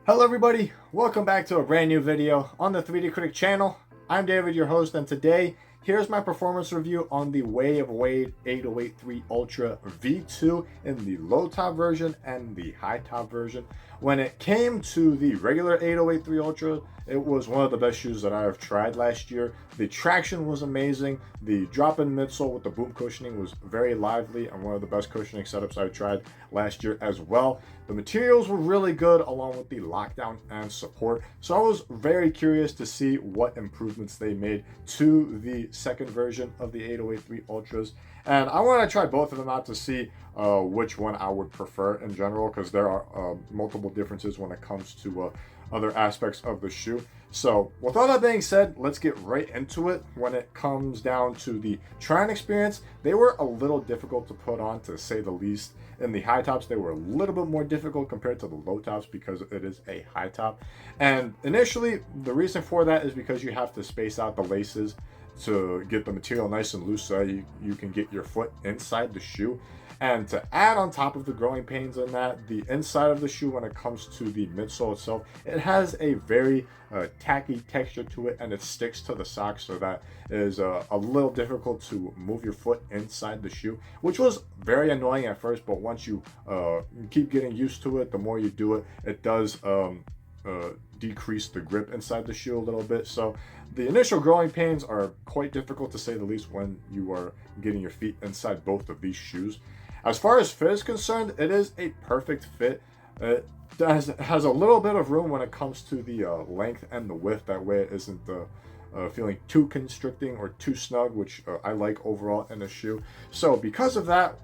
Hello everybody, welcome back to a brand new video on the 3D Critic channel. I'm David, your host, and today here's my performance review on the Way of Wade 8083 Ultra V2 in the low top version and the high top version. When it came to the regular 8083 Ultra, it was one of the best shoes that I have tried last year. The traction was amazing. The drop-in midsole with the boom cushioning was very lively and one of the best cushioning setups I tried last year as well. The materials were really good along with the lockdown and support. So I was very curious to see what improvements they made to the second version of the 8083 Ultras. And I want to try both of them out to see which one I would prefer in general, because there are multiple differences when it comes to other aspects of the shoe. So with all that being said, let's get right into it. When it comes down to the trying experience, they were a little difficult to put on, to say the least. In the high tops, they were a little bit more difficult compared to the low tops because it is a high top. And initially, the reason for that is because you have to space out the laces to get the material nice and loose so you can get your foot inside the shoe. And to add on top of the growing pains in that, the inside of the shoe, when it comes to the midsole itself, it has a very tacky texture to it, and it sticks to the sock, so that is a little difficult to move your foot inside the shoe, which was very annoying at first. But once you keep getting used to it, the more you do it, it does decrease the grip inside the shoe a little bit. So the initial growing pains are quite difficult, to say the least, when you are getting your feet inside both of these shoes. As far as fit is concerned, it is a perfect fit. It has a little bit of room when it comes to the length and the width. That way it isn't feeling too constricting or too snug, which I like overall in a shoe. So because of that,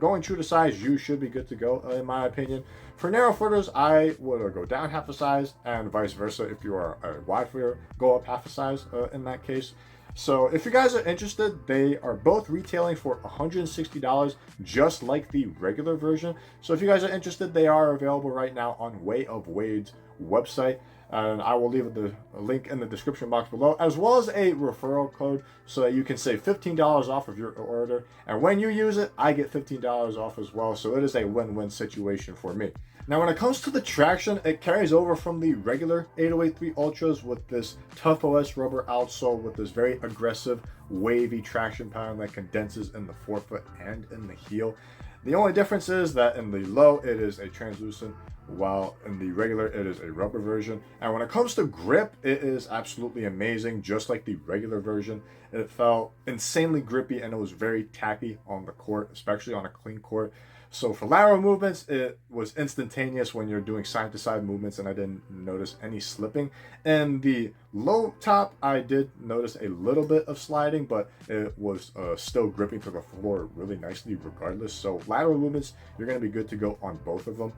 going true to size, you should be good to go, in my opinion. For narrow footers, I would go down half a size, and vice versa. If you are a wide footer, go up half a size in that case. So if you guys are interested, they are both retailing for $160, just like the regular version. So if you guys are interested, they are available right now on Way of Wade's website. And I will leave the link in the description box below, as well as a referral code, so that you can save $15 off of your order. And when you use it, I get $15 off as well. So it is a win-win situation for me. Now, when it comes to the traction, it carries over from the regular 8083 Ultras with this tough OS rubber outsole with this very aggressive wavy traction pattern that condenses in the forefoot and in the heel. The only difference is that in the low, it is a translucent, while in the regular, it is a rubber version. And when it comes to grip, it is absolutely amazing, just like the regular version. It felt insanely grippy, and it was very tacky on the court, especially on a clean court. So for lateral movements, it was instantaneous when you're doing side-to-side movements, and I didn't notice any slipping. And the low top, I did notice a little bit of sliding, but it was still gripping to the floor really nicely regardless. So lateral movements, you're going to be good to go on both of them.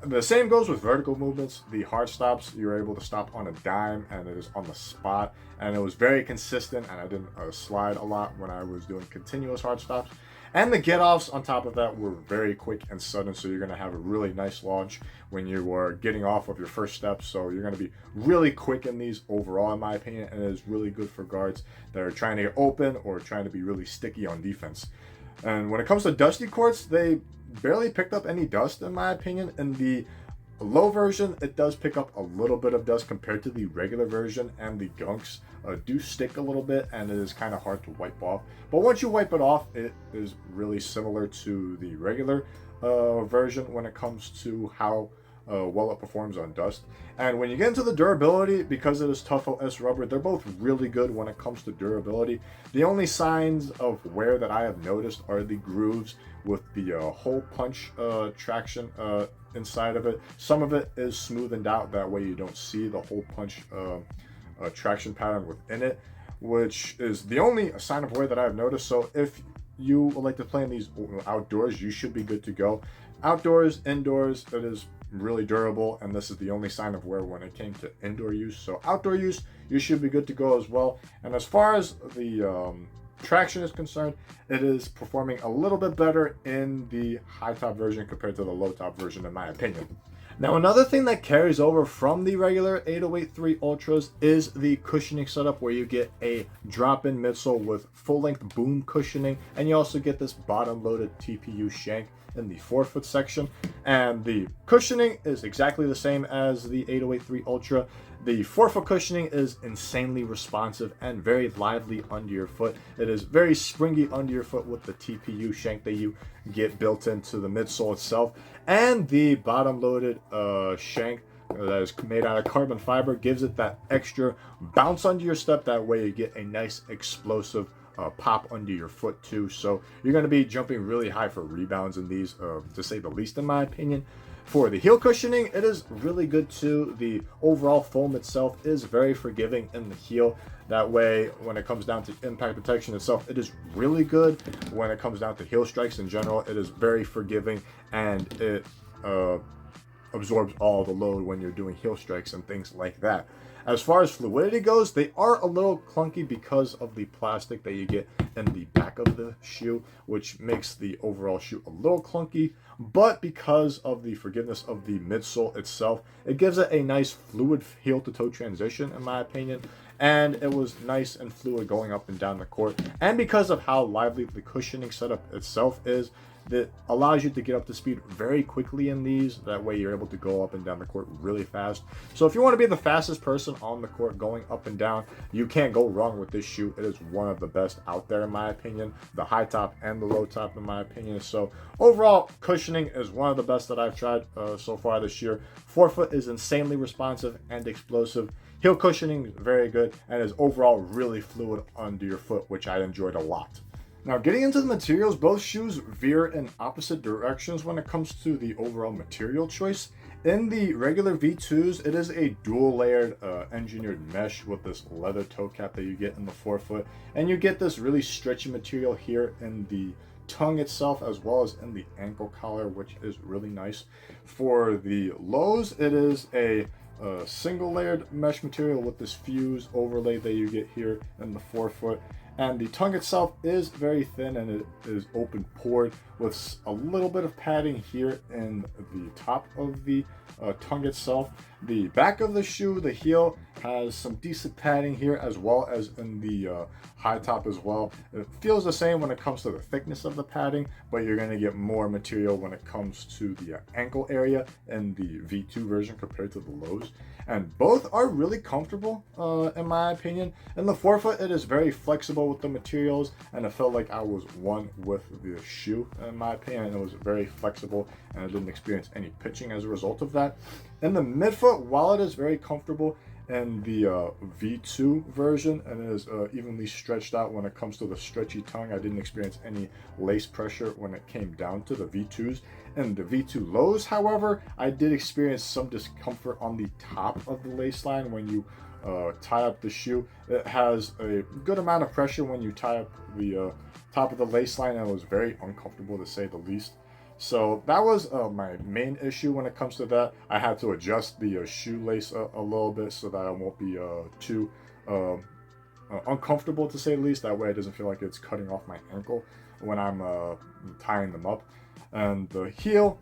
The same goes with vertical movements. The hard stops, you're able to stop on a dime, and it is on the spot. And it was very consistent, and I didn't slide a lot when I was doing continuous hard stops. And the get-offs on top of that were very quick and sudden, so you're going to have a really nice launch when you are getting off of your first step. So you're going to be really quick in these overall, in my opinion, and it is really good for guards that are trying to get open or trying to be really sticky on defense. And when it comes to dusty courts, they barely picked up any dust, in my opinion. In the low version, it does pick up a little bit of dust compared to the regular version, and the gunks do stick a little bit, and it is kind of hard to wipe off. But once you wipe it off, it is really similar to the regular version when it comes to how well it performs on dust. And when you get into the durability, because it is tough OS rubber, they're both really good when it comes to durability. The only signs of wear that I have noticed are the grooves with the hole punch traction inside of it. Some of it is smoothened out, that way you don't see the hole punch traction pattern within it, which is the only sign of wear that I've noticed. So if you would like to play in these outdoors, you should be good to go. Outdoors, indoors, it is really durable, and this is the only sign of wear when it came to indoor use. So outdoor use, you should be good to go as well. And as far as the traction is concerned, it is performing a little bit better in the high top version compared to the low top version, in my opinion. Now, another thing that carries over from the regular 8083 Ultras is the cushioning setup, where you get a drop-in midsole with full-length boom cushioning, and you also get this bottom-loaded TPU shank. in the forefoot section. And the cushioning is exactly the same as the 8083 Ultra. The forefoot cushioning is insanely responsive and very lively under your foot. It is very springy under your foot with the TPU shank that you get built into the midsole itself. And the bottom loaded shank that is made out of carbon fiber gives it that extra bounce under your step. That way you get a nice explosive pop under your foot too. So you're going to be jumping really high for rebounds in these, to say the least, in my opinion. For the heel cushioning, it is really good too. The overall foam itself is very forgiving in the heel. That way, when it comes down to impact protection itself, it is really good. When it comes down to heel strikes in general, it is very forgiving, and it absorbs all the load when you're doing heel strikes and things like that. As far as fluidity goes, they are a little clunky because of the plastic that you get in the back of the shoe, which makes the overall shoe a little clunky. But because of the forgiveness of the midsole itself, it gives it a nice fluid heel to toe transition, in my opinion. And it was nice and fluid going up and down the court. And because of how lively the cushioning setup itself is, that allows you to get up to speed very quickly in these. That way you're able to go up and down the court really fast. So if you want to be the fastest person on the court going up and down, you can't go wrong with this shoe. It is one of the best out there, in my opinion. The high top and the low top, in my opinion. So overall, cushioning is one of the best that I've tried so far this year. Forefoot is insanely responsive and explosive. Heel cushioning is very good and is overall really fluid under your foot, which I enjoyed a lot. Now, getting into the materials, both shoes veer in opposite directions when it comes to the overall material choice. In the regular V2s, it is a dual layered engineered mesh with this leather toe cap that you get in the forefoot. And you get this really stretchy material here in the tongue itself, as well as in the ankle collar, which is really nice. For the lows, it is a single layered mesh material with this fuse overlay that you get here in the forefoot. And the tongue itself is very thin, and it is open pored with a little bit of padding here in the top of the tongue itself. The back of the shoe, the heel, has some decent padding here, as well as in the high top as well. It feels the same when it comes to the thickness of the padding, but you're going to get more material when it comes to the ankle area in the V2 version compared to the lows. And both are really comfortable, in my opinion. In the forefoot, it is very flexible with the materials, and it felt like I was one with the shoe, in my opinion. It was very flexible, and I didn't experience any pitching as a result of that. In the midfoot, while it is very comfortable in the V2 version, and it is evenly stretched out when it comes to the stretchy tongue, I didn't experience any lace pressure when it came down to the V2s. In the V2 lows, however, I did experience some discomfort on the top of the lace line when you tie up the shoe. It has a good amount of pressure when you tie up the top of the lace line, and it was very uncomfortable, to say the least. So that was my main issue when it comes to that. I had to adjust the shoelace a little bit so that I won't be too uncomfortable, to say the least. That way it doesn't feel like it's cutting off my ankle when I'm tying them up. And the heel,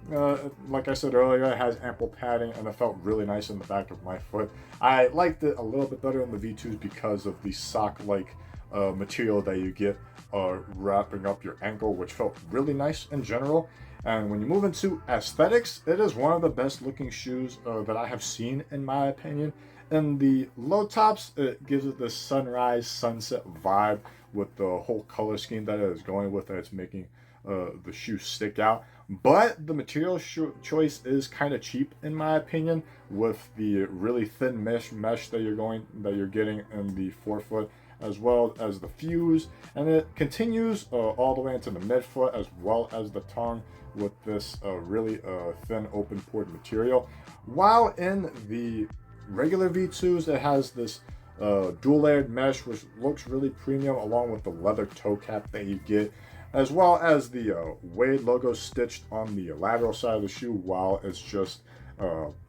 like I said earlier, it has ample padding, and it felt really nice in the back of my foot. I liked it a little bit better in the V2s because of the sock-like material that you get wrapping up your ankle, which felt really nice in general. And when you move into aesthetics, it is one of the best looking shoes that I have seen, in my opinion. In the low tops, it gives it this sunrise sunset vibe with the whole color scheme that it is going with, that it's making the shoe stick out. But the material choice is kind of cheap, in my opinion, with the really thin mesh that you're getting in the forefoot, as well as the fuse, and it continues all the way into the midfoot, as well as the tongue, with this really thin open pored material. While in the regular V2s, it has this dual layered mesh, which looks really premium, along with the leather toe cap that you get, as well as the Wade logo stitched on the lateral side of the shoe, while it's just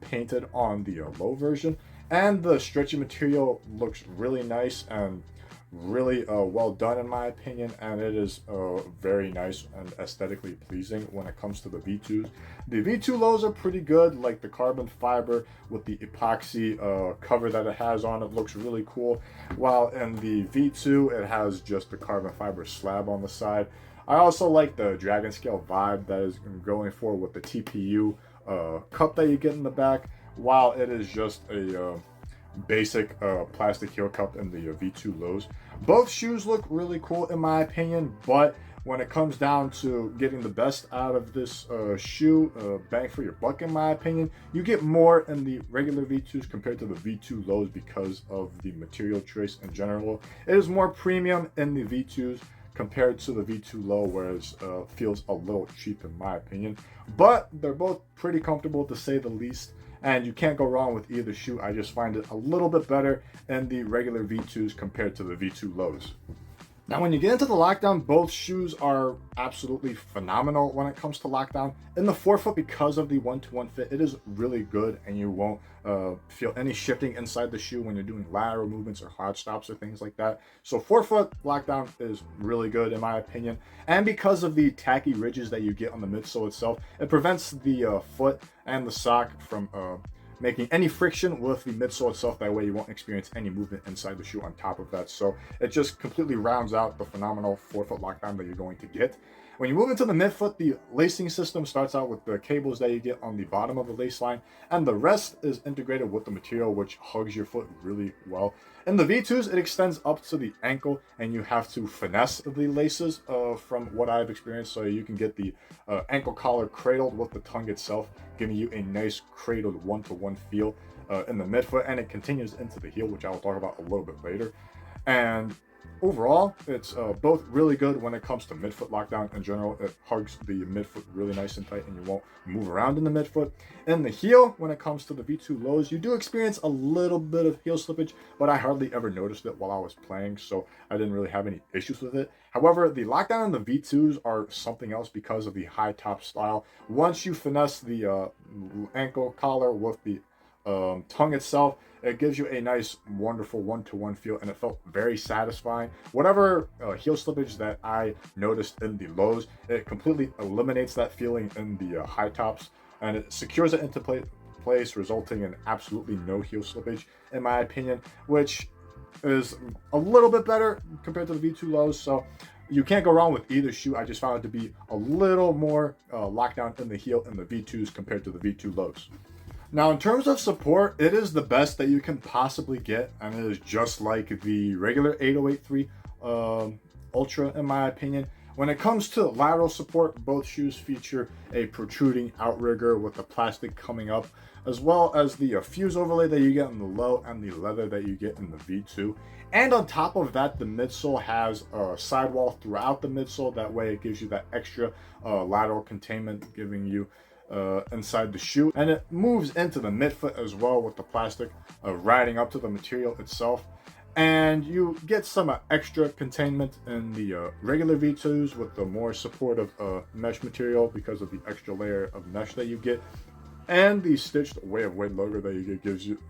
painted on the low version. And the stretchy material looks really nice and really well done, in my opinion, and it is very nice and aesthetically pleasing when it comes to the V2s. The V2 lows are pretty good, like the carbon fiber with the epoxy cover that it has on it looks really cool, while in the V2 it has just the carbon fiber slab on the side. I also like the Dragon Scale vibe that is going for with the TPU cup that you get in the back, while it is just a basic plastic heel cup in the V2 lows. Both shoes look really cool in my opinion, but when it comes down to getting the best out of this shoe, bang for your buck in my opinion, you get more in the regular V2s compared to the V2 lows because of the material choice in general. It is more premium in the V2s compared to the V2 low, whereas feels a little cheap in my opinion. But they're both pretty comfortable to say the least, and you can't go wrong with either shoe. I just find it a little bit better in the regular V2s compared to the V2 lows. Now, when you get into the lockdown, both shoes are absolutely phenomenal when it comes to lockdown. In the forefoot, because of the one-to-one fit, it is really good, and you won't feel any shifting inside the shoe when you're doing lateral movements or hard stops or things like that. So forefoot lockdown is really good in my opinion. And because of the tacky ridges that you get on the midsole itself, it prevents the foot and the sock from making any friction with the midsole itself. That way you won't experience any movement inside the shoe on top of that. So it just completely rounds out the phenomenal forefoot lockdown that you're going to get. When you move into the midfoot, the lacing system starts out with the cables that you get on the bottom of the lace line, and the rest is integrated with the material, which hugs your foot really well. In the V2s, it extends up to the ankle, and you have to finesse the laces from what I've experienced, so you can get the ankle collar cradled with the tongue itself, giving you a nice cradled one-to-one feel in the midfoot, and it continues into the heel, which I will talk about a little bit later. And overall, it's both really good when it comes to midfoot lockdown in general. It hugs the midfoot really nice and tight, and you won't move around in the midfoot. In the heel, when it comes to the V2 lows, you do experience a little bit of heel slippage, but I hardly ever noticed it while I was playing, so I didn't really have any issues with it. However, the lockdown in the V2s are something else because of the high top style. Once you finesse the ankle collar with the tongue itself, it gives you a nice, wonderful one-to-one feel, and it felt very satisfying. Whatever heel slippage that I noticed in the lows, it completely eliminates that feeling in the high tops, and it secures it into place, resulting in absolutely no heel slippage, in my opinion, which is a little bit better compared to the V2 lows. So you can't go wrong with either shoe. I just found it to be a little more lockdown in the heel in the V2s compared to the V2 lows. Now, in terms of support, it is the best that you can possibly get, and it is just like the regular 808-3 Ultra, in my opinion. When it comes to lateral support, both shoes feature a protruding outrigger with the plastic coming up, as well as the fuse overlay that you get in the low and the leather that you get in the V2. And on top of that, the midsole has a sidewall throughout the midsole. That way it gives you that extra lateral containment, giving you inside the shoe, and it moves into the midfoot as well with the plastic riding up to the material itself. And you get some extra containment in the regular V2s with the more supportive mesh material because of the extra layer of mesh that you get, and the stitched Way of Wade logo that you get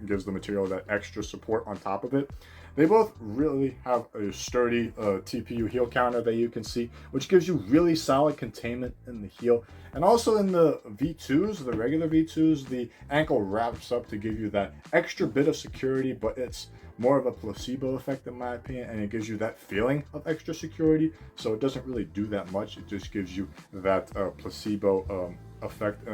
gives the material that extra support on top of it. They both really have a sturdy TPU heel counter that you can see, which gives you really solid containment in the heel. And also in the V2s, the regular V2s, the ankle wraps up to give you that extra bit of security, but it's more of a placebo effect in my opinion, and it gives you that feeling of extra security. So it doesn't really do that much. It just gives you that placebo effect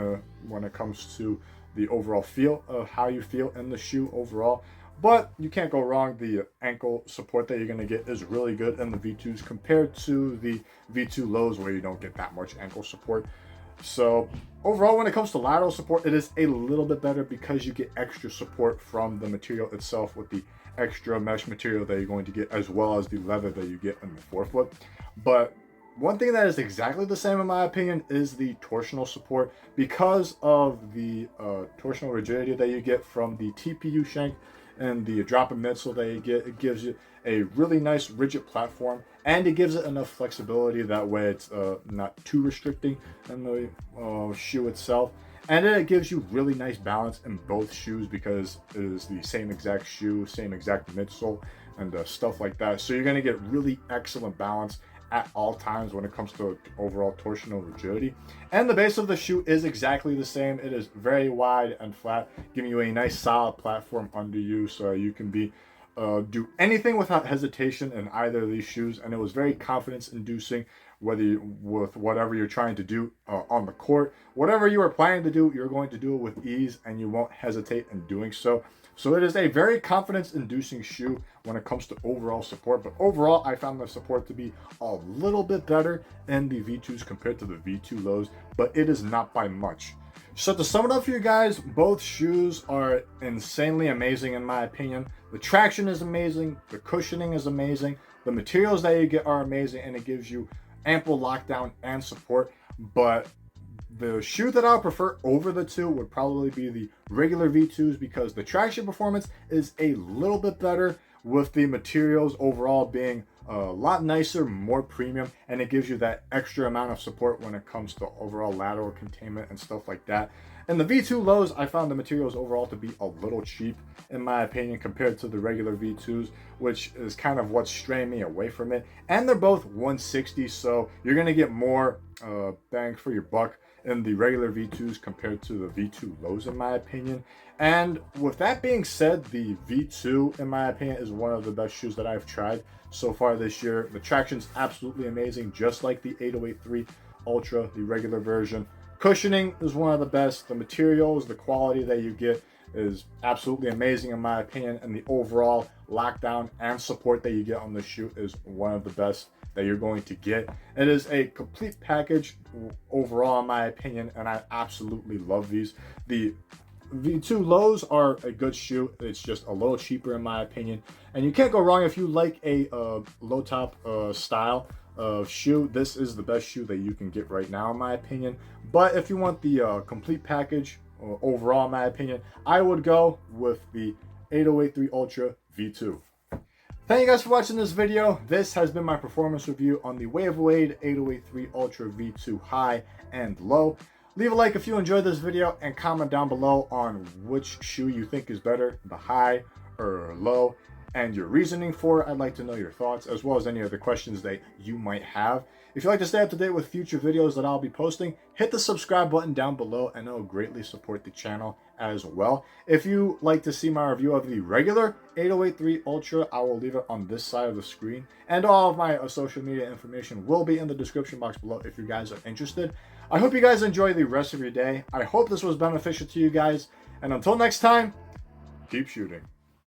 when it comes to the overall feel of how you feel in the shoe overall. But you can't go wrong. The ankle support that you're going to get is really good in the V2s compared to the V2 lows, where you don't get that much ankle support. So overall, when it comes to lateral support, it is a little bit better because you get extra support from the material itself with the extra mesh material that you're going to get, as well as the leather that you get in the forefoot. But one thing that is exactly the same in my opinion is the torsional support. Because of the torsional rigidity that you get from the TPU shank and the drop in midsole that you get, it gives you a really nice rigid platform, and it gives it enough flexibility that way it's not too restricting in the shoe itself. And then it gives you really nice balance in both shoes because it is the same exact shoe, same exact midsole, and stuff like that. So you're going to get really excellent balance at all times when it comes to overall torsional rigidity. And the base of the shoe is exactly the same. It is very wide and flat, giving you a nice solid platform under you, so you can do anything without hesitation in either of these shoes. And it was very confidence inducing with whatever you're trying to do on the court. Whatever you are planning to do, you're going to do it with ease, and you won't hesitate in doing so. So it is a very confidence-inducing shoe when it comes to overall support. But overall, I found the support to be a little bit better in the V2s compared to the V2 lows, but it is not by much. So to sum it up for you guys, both shoes are insanely amazing in my opinion. The traction is amazing, the cushioning is amazing, the materials that you get are amazing, and it gives you ample lockdown and support. But the shoe that I would prefer over the two would probably be the regular V2s, because the traction performance is a little bit better, with the materials overall being a lot nicer, more premium, and it gives you that extra amount of support when it comes to overall lateral containment and stuff like that. And the V2 lows, I found the materials overall to be a little cheap in my opinion compared to the regular V2s, which is kind of what's straying me away from it. And they're both 160, so you're gonna get more bang for your buck in the regular V2s compared to the V2 lows in my opinion. And with that being said, the V2 in my opinion is one of the best shoes that I've tried so far this year. The traction's absolutely amazing, just like the 808-3 Ultra, the regular version. Cushioning is one of the best. The materials, the quality that you get is absolutely amazing in my opinion, and the overall lockdown and support that you get on the shoe is one of the best that you're going to get. It is a complete package overall in my opinion, and I absolutely love these. The V2 lows are a good shoe. It's just a little cheaper in my opinion, and you can't go wrong if you like a low top style of shoe. This is the best shoe that you can get right now in my opinion. But if you want the complete package overall in my opinion, I would go with the 808-3 Ultra V2. Thank you guys for watching this video. This has been my performance review on the Wave Wade 808-3 Ultra V2 High and Low. Leave a like if you enjoyed this video, and comment down below on which shoe you think is better, the high or low, and your reasoning for it. I'd like to know your thoughts, as well as any other questions that you might have. If you'd like to stay up to date with future videos that I'll be posting, hit the subscribe button down below, and it'll greatly support the channel as well. If you like to see my review of the regular 808-3 Ultra, I will leave it on this side of the screen, and all of my social media information will be in the description box below if you guys are interested. I hope you guys enjoy the rest of your day. I hope this was beneficial to you guys, and until next time, keep shooting.